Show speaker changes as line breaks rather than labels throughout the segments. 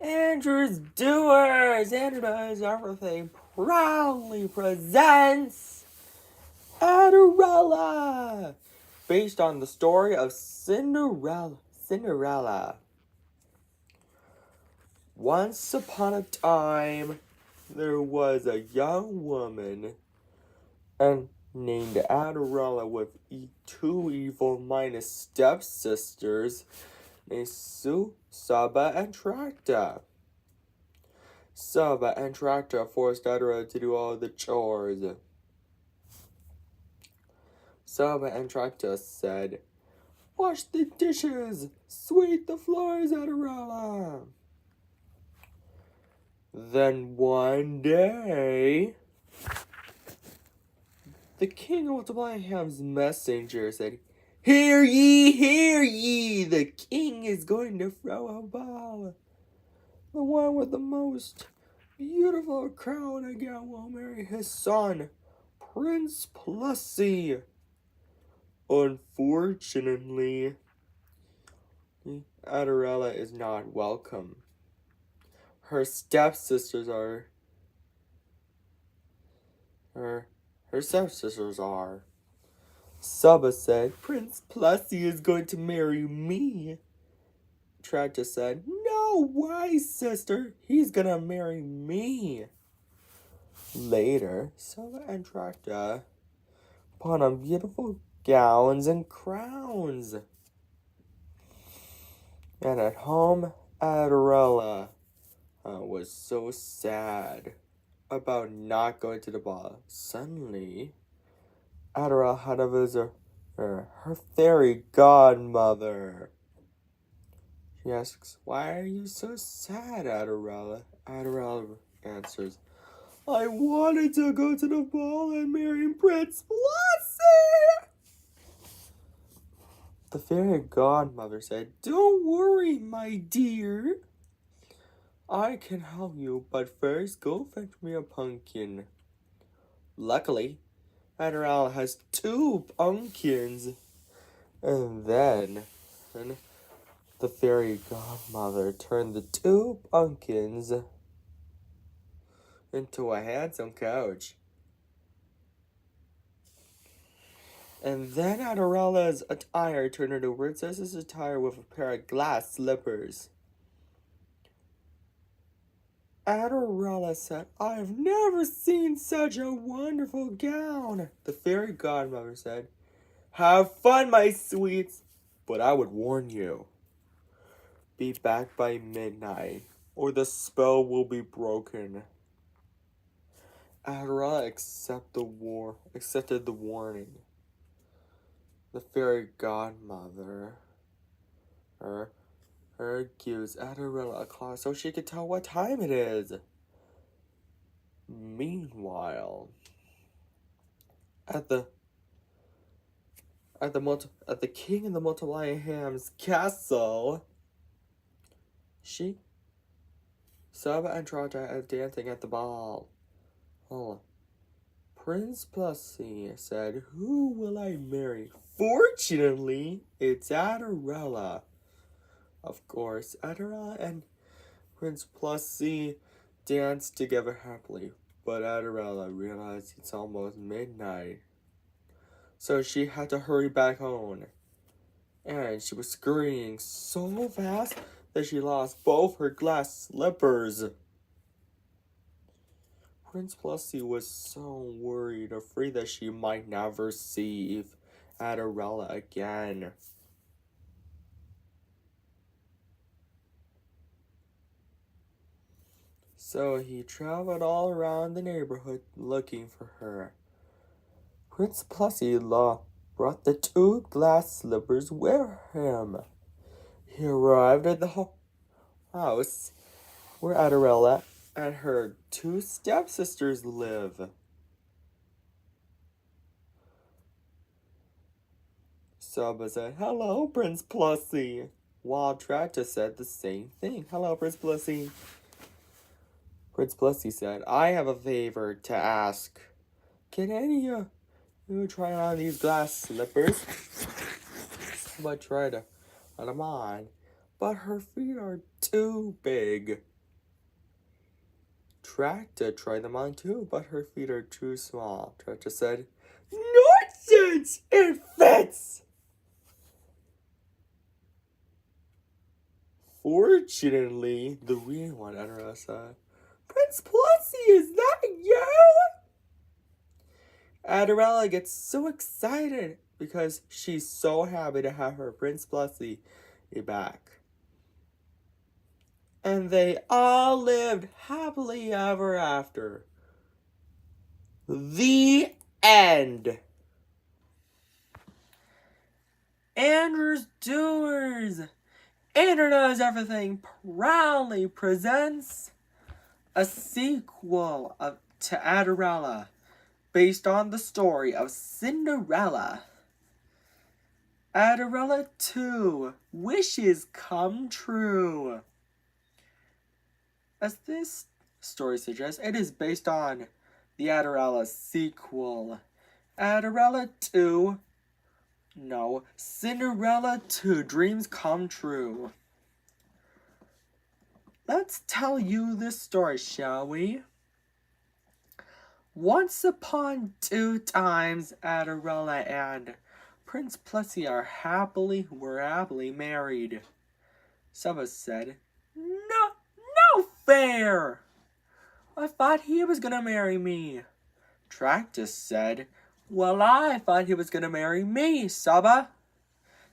Andrew's Doers! Andrew Does Everything proudly presents Adderella! Based on the story of Cinderella. Once upon a time, there was a young woman named Adderella with two evil-minded stepsisters named Sue, Saba, and Tracta. Saba and Tracta forced Adderella to do all the chores. Saba and Tracta said, "Wash the dishes, sweep the floors, Adderella." Then one day, the king of Multipliham's messenger said, hear ye, the king is going to throw a ball. The one with the most beautiful crown again will marry his son, Prince Plessy. Unfortunately, Adderella is not welcome. Her stepsisters are. Her stepsisters are. Saba said, Prince Plessy is going to marry me. Tracta said, no way, sister. He's gonna marry me. Later, Saba and Tracta put on beautiful gowns and crowns. And at home, Adderella was so sad about not going to the ball. Suddenly, Adderella had a visitor, her fairy godmother. She asks, why are you so sad, Adderella? Adderella answers, I wanted to go to the ball and marry Prince Plessy. The fairy godmother said, don't worry, my dear. I can help you, but first go fetch me a pumpkin. Luckily, Adderella has 2 pumpkins. And then the fairy godmother turned the 2 pumpkins into a handsome couch. And then Adderella's attire turned into a princess's attire with a pair of glass slippers. Adderella said, I've never seen such a wonderful gown. The fairy godmother said, have fun, my sweets, but I would warn you. Be back by midnight, or the spell will be broken. Adderella accepted the warning. The fairy godmother gives Adderella a clock so she could tell what time it is. Meanwhile, at the king and the Multipliham's castle, Saba and Tracta are dancing at the ball. Oh, Prince Plessy said, who will I marry? Fortunately, it's Adderella. Of course, Adderella and Prince Plessy danced together happily, but Adderella realized it's almost midnight. So she had to hurry back home. And she was scurrying so fast that she lost both her glass slippers. Prince Plessy was so worried, afraid that she might never see Adderella again. So he traveled all around the neighborhood looking for her. Prince Plessy brought the 2 glass slippers with him. He arrived at the house where Adderella and her 2 stepsisters live. Saba said, hello, Prince Plessy. While Tracta said the same thing. Hello, Prince Plessy. Prince Plessy said, I have a favor to ask. Can any of you try on these glass slippers? Saba tried to put them on, but her feet are too big. Tracta tried them on too, but her feet are too small. Tracta said, "Nonsense! It fits!" Fortunately, the real one, Adderella said, "Prince Plussy, is that you?" Adderella gets so excited because she's so happy to have her Prince Plussy back. And they all lived happily ever after. The end. Andrew's Doers. Andrew Knows Everything proudly presents a sequel to Adderella based on the story of Cinderella. Adderella 2, Wishes Come True. As this story suggests, it is based on the Adderella sequel. Cinderella 2, Dreams Come True. Let's tell you this story, shall we? Once upon two times, Adderella and Prince Plussy were happily married. Saba said, No fair! I thought he was gonna marry me. Tractus said, Well, I thought he was gonna marry me, Saba.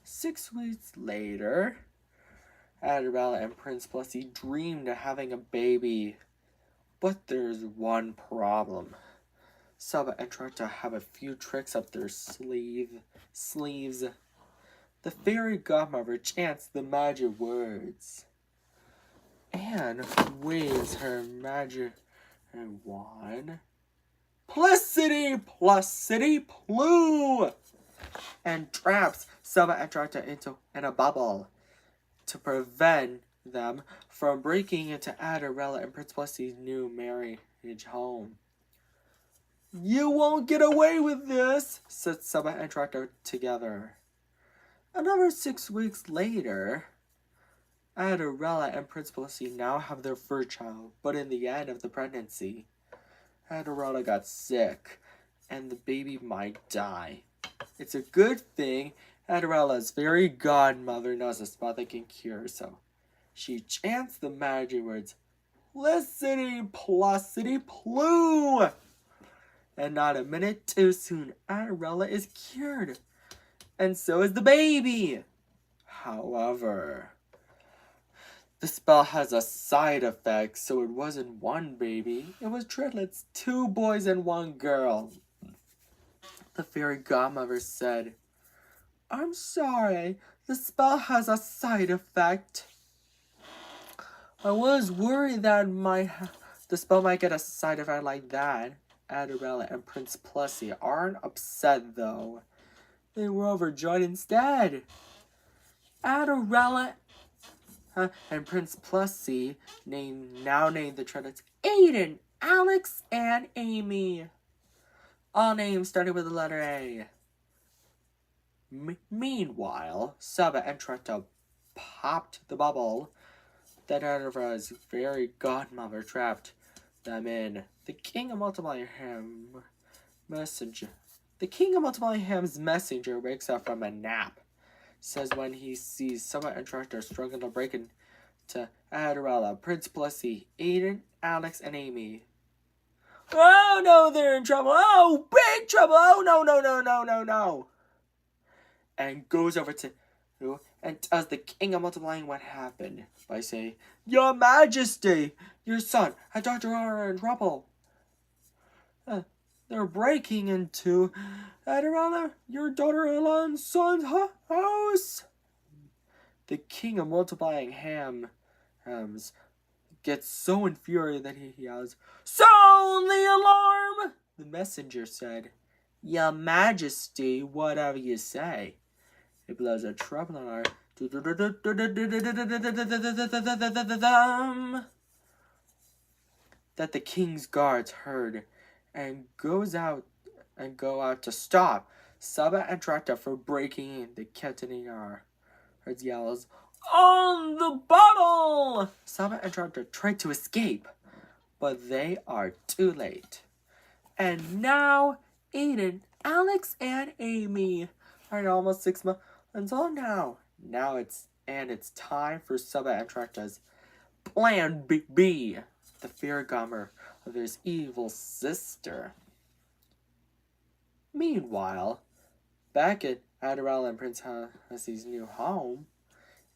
6 weeks later, Adderella and Prince Plussy dreamed of having a baby. But there's one problem. Saba and Tracta have a few tricks up their sleeves. The fairy godmother chants the magic words. Anne waves her magic wand. Plussity, plue! And traps Saba and Tracta in a bubble to prevent them from breaking into Adderella and Prince Plussy's new marriage home. You won't get away with this, said Saba and Tracta together. Another 6 weeks later, Adderella and Prince Plussy now have their first child, but in the end of the pregnancy, Adderella got sick, and the baby might die. It's a good thing Adderella's fairy godmother knows a spot that can cure her, so she chants the magic words, Plussity, plue! And not a minute too soon, Adderella is cured. And so is the baby. However, the spell has a side effect, so it wasn't one baby. It was triplets, 2 boys and 1 girl. The fairy godmother said, I'm sorry, the spell has a side effect. I was worried that the spell might get a side effect like that. Adderella and Prince Plussy aren't upset, though. They were overjoyed instead. Adderella and Prince Plussy now named the triplets Aiden, Alex, and Amy. All names started with the letter A. Meanwhile, Saba and Tracta popped the bubble that Adderella's fairy godmother trapped them in. The King of Multiplying Ham's messenger wakes up from a nap. Says when he sees Saba and Tracta struggling to break into Adderella, Prince Plussy, Aiden, Alex, and Amy. Oh no, they're in trouble. Oh, big trouble. Oh no. And goes over to and tells the King of Multiplying what happened by saying, Your Majesty, your son and daughter are in trouble. They're breaking into Adderella, your daughter-in-law and son's house. The King of Multiplying Hams gets so infuriated that he yells, Sound the alarm! The messenger said, Your Majesty, whatever you say. It blows a trumpet alarm. That the king's guards heard and go out to stop Saba and Tracta for breaking in. The captain heard yells, On the bottle! Saba and Tracta tried to escape, but they are too late. And now, Aiden, Alex, and Amy are almost 6 months old now. It's time for Saba and Tracta's Plan B, the fear gummer of his evil sister. Meanwhile, back at Adderella and Prince Hesse's new home,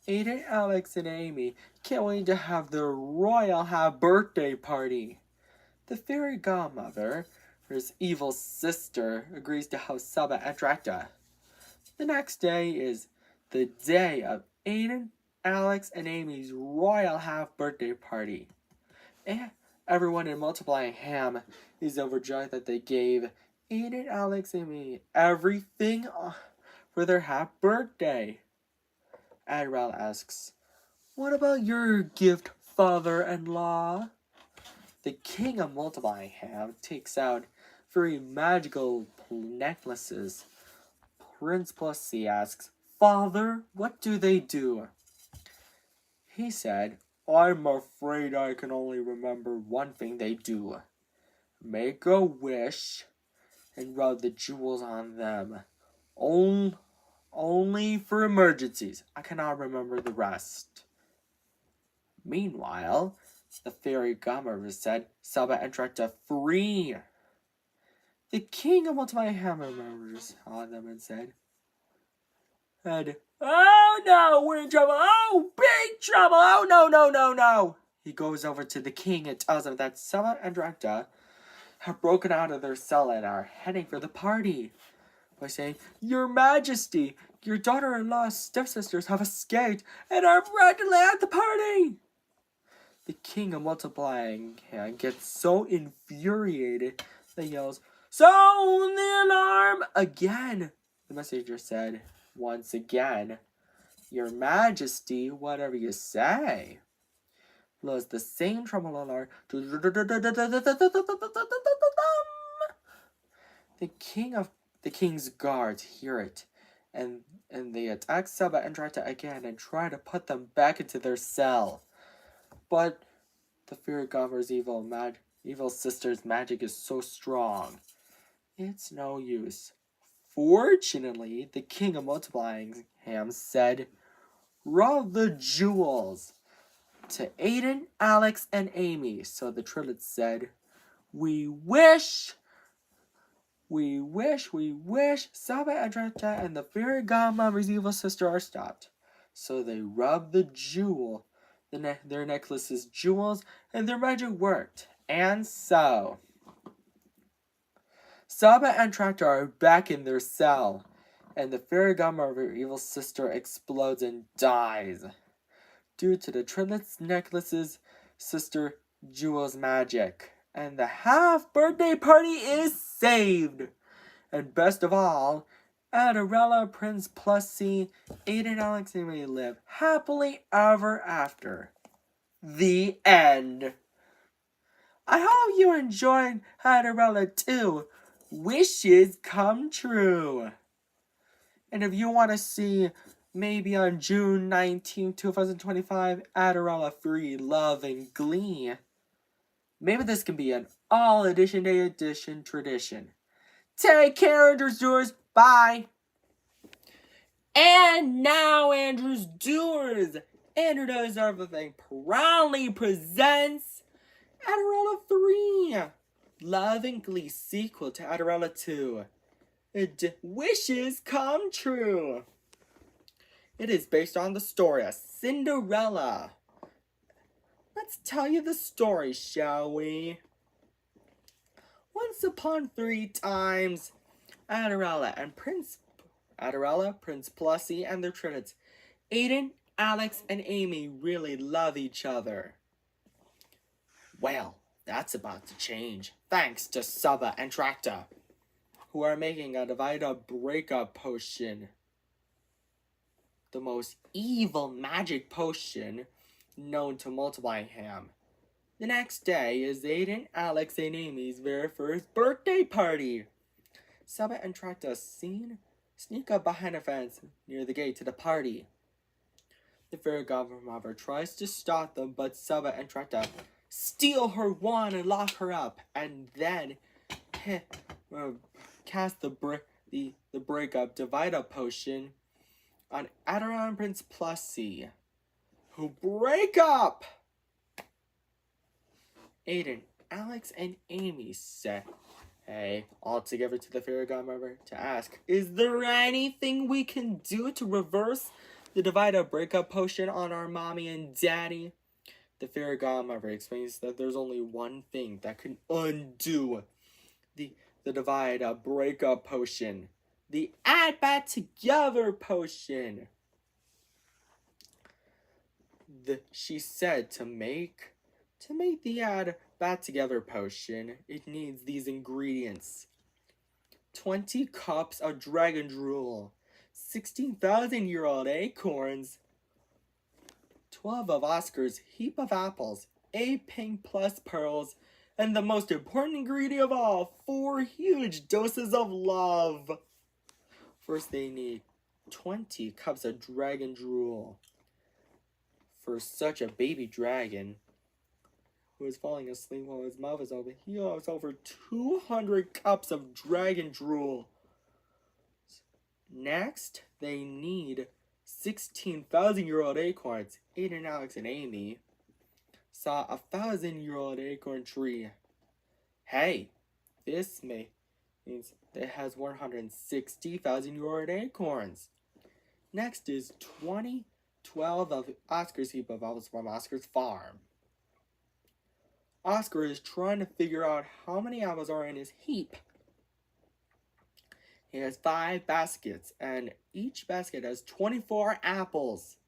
Aiden, Alex, and Amy can't wait to have their royal birthday party. The fairy godmother, his evil sister, agrees to host Saba and Tracta. The next day is the day of Aiden, Alex, and Amy's royal birthday party. And everyone in Multiplying Ham is overjoyed that they gave Aiden, Alex, and Amy everything for their birthday. Adderella asks, "What about your gift, father-in-law?" The king of Multiplying Ham takes out very magical necklaces. Prince Plessy asks, "Father, what do they do?" He said, "I'm afraid I can only remember one thing they do. Make a wish and rub the jewels on them. Only for emergencies. I cannot remember the rest." Meanwhile, the fairy godmother said, "Saba and Tracta free." The king of Multiplying Ham remembers saw them and said, "Oh no, we're in trouble. Oh, big trouble. Oh no. He goes over to the king and tells him that Saba and Tracta have broken out of their cell and are heading for the party by saying, "Your Majesty, your daughter-in-law's stepsisters have escaped and are practically at the party." The king of Multiplying Ham gets so infuriated that he yells, "Sound the alarm!" Again. The messenger said, once again, "Your Majesty, whatever you say." Blows the same tremolo alarm. The king's guards hear it, and they attack Saba and Tracta again and try to put them back into their cell. But the fairy godmother's evil sister's magic is so strong, it's no use. Fortunately, the king of Multiplying Ham said, "Rub the jewels," to Aiden, Alex, and Amy. So the triplets said, we wish, Saba and Tracta and the fairy godmother's evil sister are stopped." So they rubbed their necklaces' jewels, and their magic worked. And so Saba and Tracta are back in their cell, and the fairy godmother evil sister explodes and dies due to the triplets' necklaces' sister Jewel's magic. And the birthday party is saved. And best of all, Adderella, Prince Plessy, Aiden, Alex, and Amy live happily ever after. The end. I hope you enjoyed Adderella too. Wishes come true. And if you want to see, maybe on June 19, 2025, Adderella Free Love and Glee, maybe this can be an all edition day edition tradition. Take care, Andrew's Doers. Bye. And now, Andrew's Doers. Andrew Does Everything proudly presents Adderella 3, Love and Glee sequel to Adderella 2. Wishes Come True. It is based on the story of Cinderella. Let's tell you the story, shall we? Once upon 3 times, Adderella, Prince Plessy, and their triplets, Aiden, Alex, and Amy really love each other. Well, that's about to change, thanks to Saba and Tracta, who are making a divide-up breakup potion. The most evil magic potion known to Multiplying Ham. The next day is Aiden, Alex, and Amy's very first birthday party. Saba and Tracta sneak up behind a fence near the gate to the party. The fairy godmother tries to stop them, but Saba and Tracta steal her wand and lock her up, and then cast the breakup divide up potion on Adderella and Prince Plessy, who break up. Aiden, Alex, and Amy say all together to the fairy godmother to ask, is there anything we can do to reverse the divide up breakup potion on our mommy and daddy? The fairy godmother explains that there's only one thing that can undo the divide up breakup potion. The add back together potion. She said to make the add back together potion, it needs these ingredients: 20 cups of dragon drool, 16,000-year-old acorns, 12 of Oscar's heap of apples, 8 pink plus pearls, and the most important ingredient of all, 4 huge doses of love. First, they need 20 cups of dragon drool. For such a baby dragon who is falling asleep while his mouth is open, he has over 200 cups of dragon drool. Next, they need 16,000-year-old acorns. Aiden, Alex, and Amy saw a 1,000-year-old acorn tree. Hey, this means it has 160,000-year-old acorns. Next is 12 of Oscar's heap of apples from Oscar's farm. Oscar is trying to figure out how many apples are in his heap. He has 5 baskets, and each basket has 24 apples.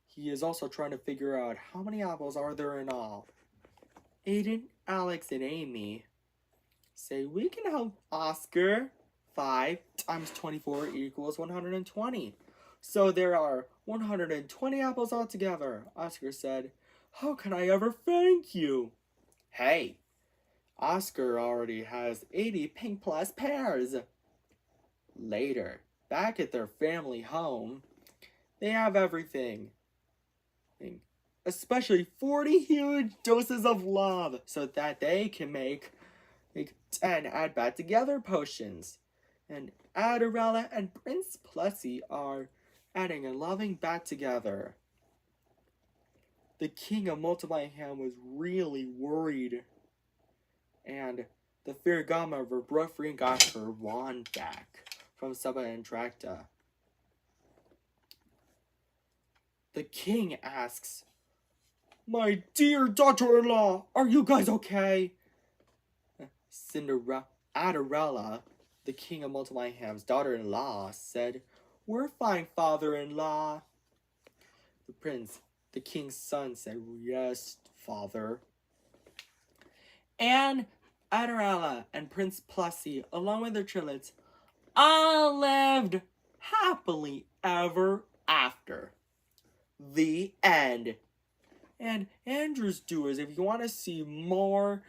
He is also trying to figure out how many apples are there in all. Aiden, Alex, and Amy say we can help Oscar. 5 times 24 equals 120. So there are 120 apples altogether. Oscar said, how can I ever thank you? Hey, Oscar already has 80 pink plus pears. Later, back at their family home, they have everything, especially 40 huge doses of love, so that they can make 10 add back together potions. And Adderella and Prince Plessy are adding and loving back together. The king of Multiplication was really worried, and the fairy godmother broke free and got her wand back from Saba and Tracta. The king asks, my dear daughter-in-law, are you guys okay? Adderella, the king of Multiplyham's daughter-in-law, said, we're fine, father-in-law. The king's son, said, yes, father. And Adderella and Prince Plessy, along with their triplets, all lived happily ever after. The end. And Andrew's Doers, if you want to see more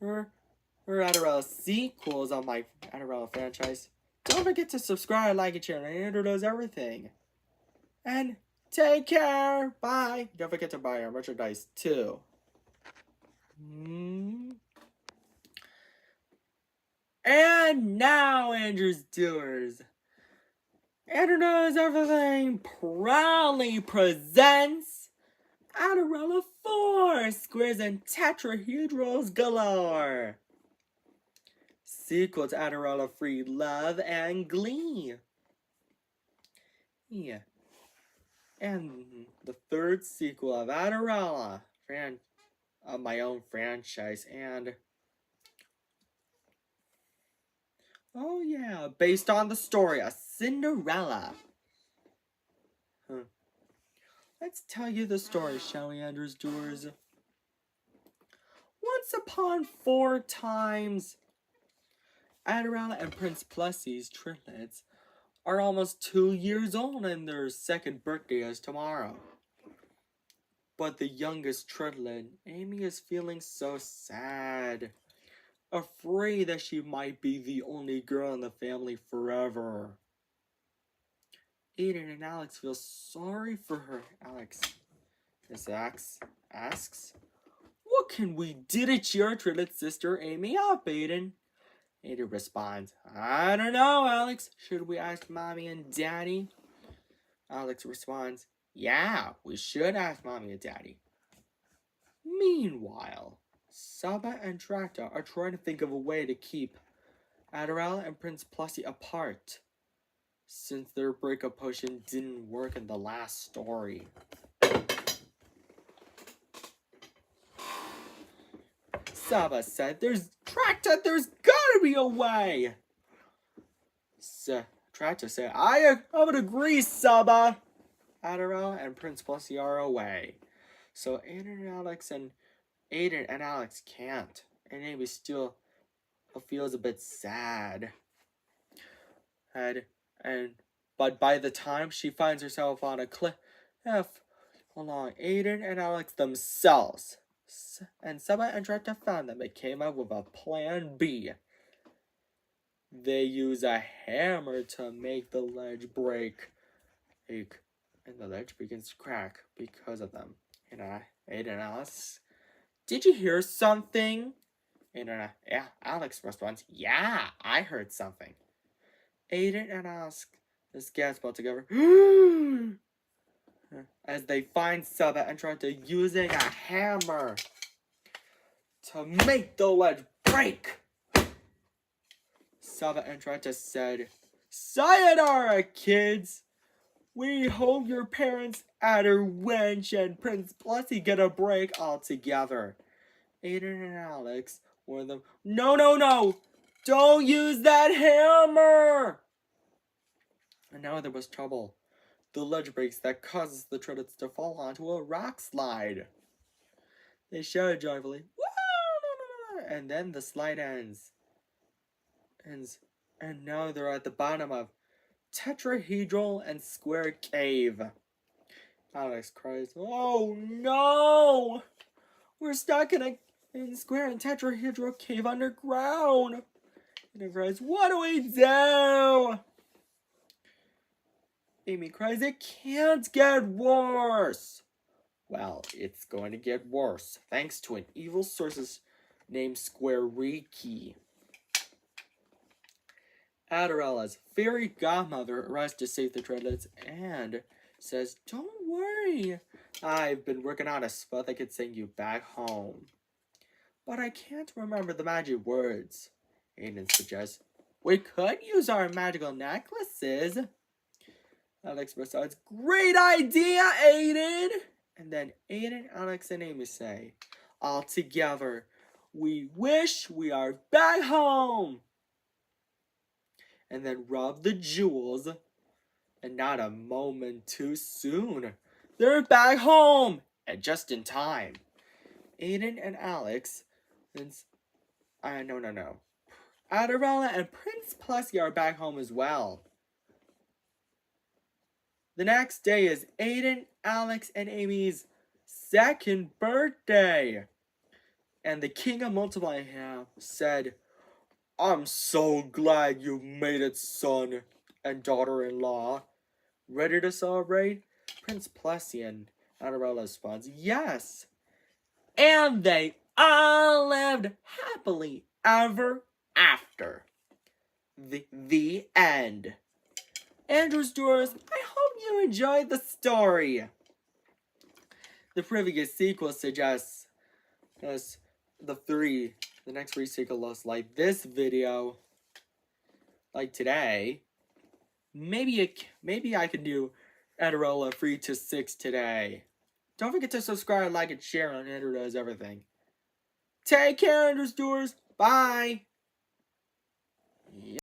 Adderella sequels on my Adderella franchise, don't forget to subscribe, like, and share. Andrew does everything. And take care. Bye. Don't forget to buy our merchandise too. And now, Andrew's Doers. Andrew Knows Everything proudly presents Adderella 4 Squares and Tetrahedrals Galore. Sequel to Adderella Free Love and Glee. Yeah. And the third sequel of Adderella, of my own franchise, and oh yeah, based on the story of Cinderella. Let's tell you the story, shall we, Andrew's Doers? Once upon 4 times, Adderella and Prince Plessy's triplets are almost 2 years old, and their second birthday is tomorrow. But the youngest triplet, Amy, is feeling so sad, afraid that she might be the only girl in the family forever. Aiden and Alex feel sorry for her. Alex asks, What can we do to cheer Trillet's sister Amy up, Aiden? Aiden responds, I don't know, Alex. Should we ask Mommy and Daddy? Alex responds, yeah, we should ask Mommy and Daddy. Meanwhile, Saba and Tracta are trying to think of a way to keep Adderella and Prince Plushy apart, since their breakup potion didn't work in the last story. Saba said, Tracta, there's gotta be a way! Tracta said, I would agree, Saba! Adderella and Prince Plushy are away. So Aiden and Alex can't. And Amy still feels a bit sad. But by the time she finds herself on a cliff along Aiden and Alex themselves, and Saba and Tracta found them, they came up with a plan B. They use a hammer to make the ledge break. And the ledge begins to crack because of them. Aiden and Alex, did you hear something? Yeah, Alex responds, yeah, I heard something. Aiden and Alex gasp all together as they find Saba and Tracta using a hammer to make the ledge break. Saba and Tracta said, sayonara, kids! We hope your parents, Adderwench and Prince Plushy, get a break altogether. Aiden and Alex warned them, no! Don't use that hammer! And now there was trouble. The ledge breaks that causes the Trillets to fall onto a rock slide. They shouted joyfully, woo! And then the slide ends. And now they're at the bottom of Tetrahedral and Square Cave. Alex cries, oh no! We're stuck in Square and Tetrahedral Cave underground. And he cries, what do we do? Amy cries, it can't get worse. Well, it's going to get worse, thanks to an evil sorceress named Squareki. Adderella's fairy godmother arrives to save the Dreadlets and says, don't worry, I've been working on a spell that could send you back home. But I can't remember the magic words. Aiden suggests, we could use our magical necklaces. Alex responds, great idea, Aiden! And then Aiden, Alex, and Amy say, all together, we wish we are back home! And then rub the jewels, and not a moment too soon. They're back home, and just in time. Aiden and Alex, no. Adderella and Prince Plushy are back home as well. The next day is Aiden, Alex, and Amy's second birthday. And the King of Multiply said, I'm so glad you made it, son and daughter-in-law. Ready to celebrate? Prince Plushy and Adderella responds, yes. And they all lived happily ever after. The end. Andrew Stores, I hope you enjoyed the story. The previous sequel suggests the next three sequels like this video, like today. Maybe I can do Adderella 3 to 6 today. Don't forget to subscribe, like, and share on Andrew Does Everything. Take care, Andrew Stores. Bye.